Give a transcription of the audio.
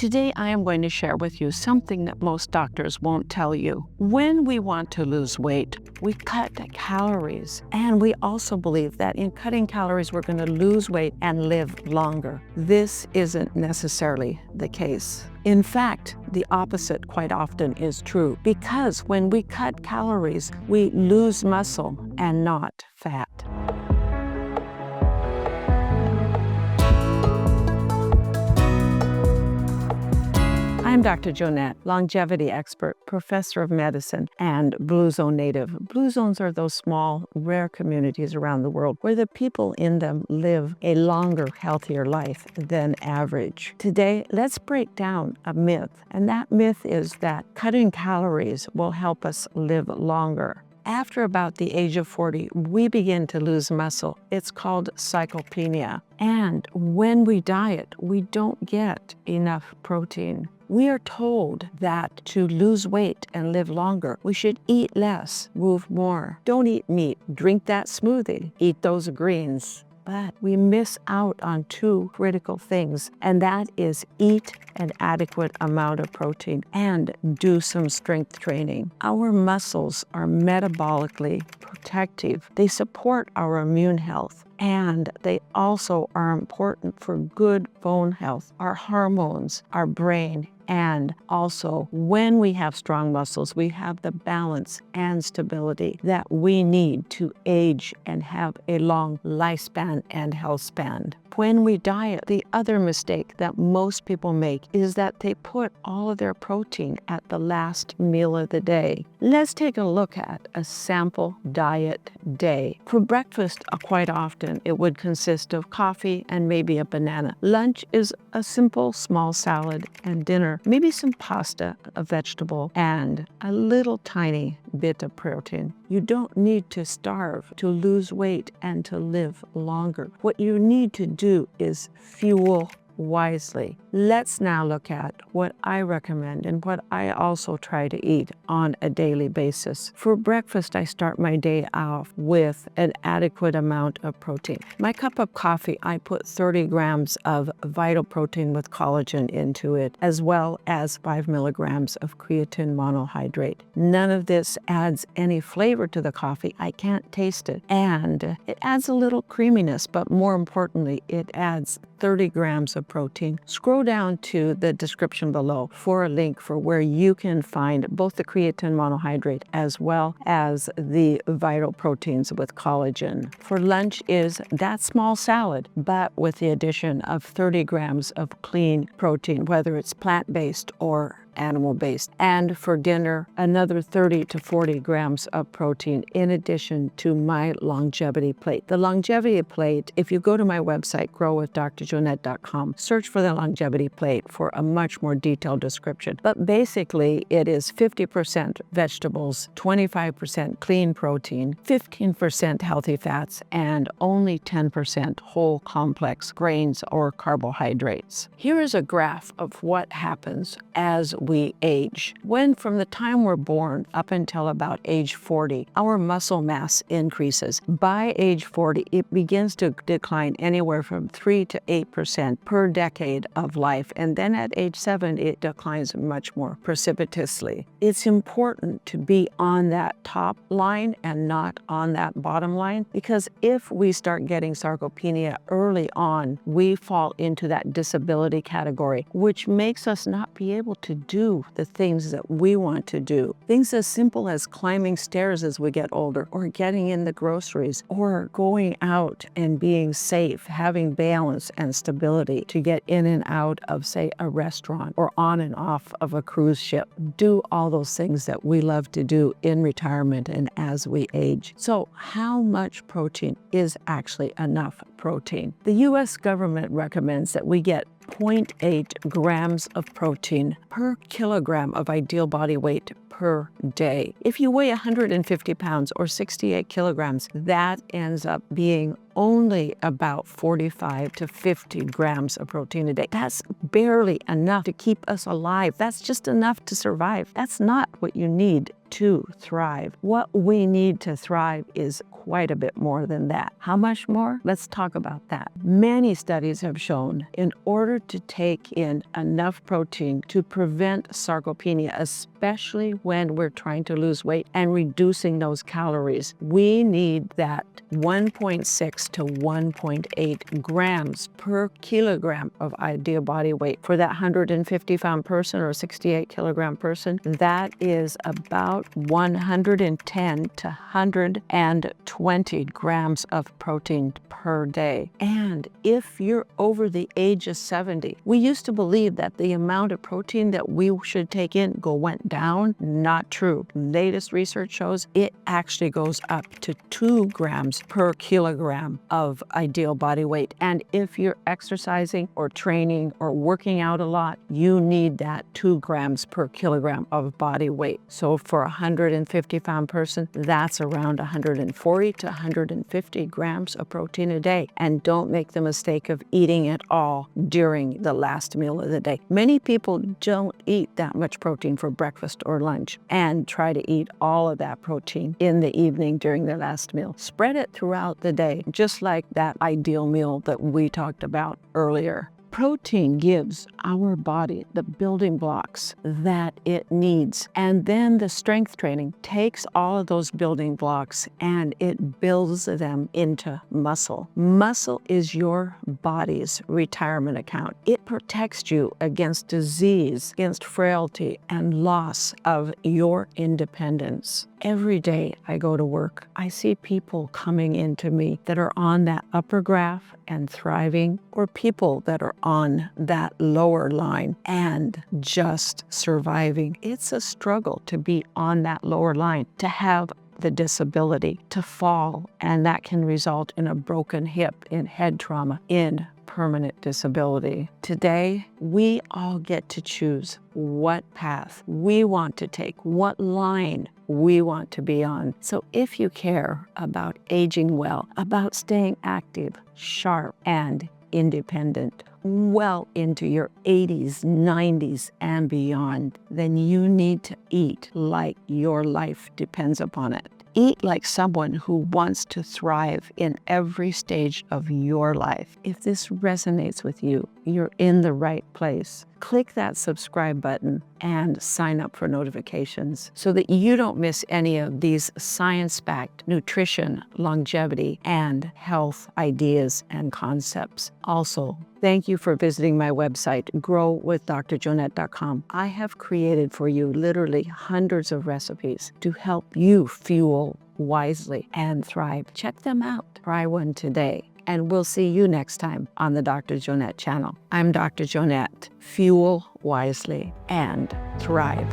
Today I am going to share with you something that most doctors won't tell you. When we want to lose weight, we cut calories, and we also believe that in cutting calories we're going to lose weight and live longer. This isn't necessarily the case. In fact, the opposite quite often is true, because when we cut calories, we lose muscle and not fat. I'm Dr. Joanette, longevity expert, professor of medicine, and Blue Zone native. Blue Zones are those small, rare communities around the world where the people in them live a longer, healthier life than average. Today, let's break down a myth, and that myth is that cutting calories will help us live longer. After about the age of 40, we begin to lose muscle. It's called sarcopenia. And when we diet, we don't get enough protein. We are told that to lose weight and live longer, we should eat less, move more. Don't eat meat, drink that smoothie, eat those greens. But we miss out on two critical things, and that is eat an adequate amount of protein and do some strength training. Our muscles are metabolically protective. They support our immune health, and they also are important for good bone health, our hormones, our brain, and also when we have strong muscles, we have the balance and stability that we need to age and have a long lifespan and health span. When we diet, the other mistake that most people make is that they put all of their protein at the last meal of the day. Let's take a look at a sample diet day. For breakfast, quite often it would consist of coffee and maybe a banana. Lunch is a simple small salad, and dinner, maybe some pasta, a vegetable, and a little tiny bit of protein. You don't need to starve to lose weight and to live longer. What you need to do is fuel wisely. Let's now look at what I recommend and what I also try to eat on a daily basis. For breakfast, I start my day off with an adequate amount of protein. My cup of coffee, I put 30 grams of vital protein with collagen into it, as well as 5 milligrams of creatine monohydrate. None of this adds any flavor to the coffee. I can't taste it. And it adds a little creaminess, but more importantly, it adds 30 grams of protein. Scroll down to the description below for a link for where you can find both the creatine monohydrate as well as the vital proteins with collagen. For lunch is that small salad, but with the addition of 30 grams of clean protein, whether it's plant-based or animal-based. And for dinner, another 30 to 40 grams of protein in addition to my longevity plate. The longevity plate, if you go to my website, growwithdrjoanette.com, search for the longevity plate for a much more detailed description. But basically, it is 50% vegetables, 25% clean protein, 15% healthy fats, and only 10% whole complex grains or carbohydrates. Here is a graph of what happens as we age. When from the time we're born up until about age 40, our muscle mass increases. By age 40, it begins to decline anywhere from 3 to 8% per decade of life. And then at age 7, it declines much more precipitously. It's important to be on that top line and not on that bottom line, because if we start getting sarcopenia early on, we fall into that disability category, which makes us not be able to do the things that we want to do. Things as simple as climbing stairs as we get older, or getting in the groceries, or going out and being safe, having balance and stability to get in and out of, say, a restaurant or on and off of a cruise ship. Do all those things that we love to do in retirement and as we age. So how much protein is actually enough protein? The U.S. government recommends that we get 0.8 grams of protein per kilogram of ideal body weight per day. If you weigh 150 pounds or 68 kilograms, that ends up being only about 45 to 50 grams of protein a day. That's barely enough to keep us alive. That's just enough to survive. That's not what you need to thrive. What we need to thrive is quite a bit more than that. How much more? Let's talk about that. Many studies have shown in order to take in enough protein to prevent sarcopenia, especially when we're trying to lose weight and reducing those calories, we need that 1.6 to 1.8 grams per kilogram of ideal body weight. For that 150-pound person or 68-kilogram person, that is about 110 to 120 grams of protein per day. And if you're over the age of 70, we used to believe that the amount of protein that we should take in went down. Not true. Latest research shows it actually goes up to 2 grams per kilogram of ideal body weight. And if you're exercising or training or working out a lot, you need that 2 grams per kilogram of body weight. So for a 150-pound person, that's around 140 to 150 grams of protein a day. And don't make the mistake of eating it all during the last meal of the day. Many people don't eat that much protein for breakfast or lunch and try to eat all of that protein in the evening during their last meal. Spread it throughout the day, just like that ideal meal that we talked about earlier. Protein gives our body the building blocks that it needs. And then the strength training takes all of those building blocks and it builds them into muscle. Muscle is your body's retirement account. It protects you against disease, against frailty, and loss of your independence. Every day I go to work, I see people coming into me that are on that upper graph and thriving, or people that are on that lower line and just surviving. It's a struggle to be on that lower line, to have the disability, to fall, and that can result in a broken hip, in head trauma, in permanent disability. Today, we all get to choose what path we want to take, what line we want to be on. So if you care about aging well, about staying active, sharp, and independent, well into your 80s, 90s, and beyond, then you need to eat like your life depends upon it. Eat like someone who wants to thrive in every stage of your life. If this resonates with you, you're in the right place. Click that subscribe button and sign up for notifications so that you don't miss any of these science-backed nutrition, longevity, and health ideas and concepts. Also, thank you for visiting my website, growwithdrjoanette.com. I have created for you literally hundreds of recipes to help you fuel wisely and thrive. Check them out. Try one today. And we'll see you next time on the Dr. Joanette channel. I'm Dr. Joanette. Fuel wisely and thrive.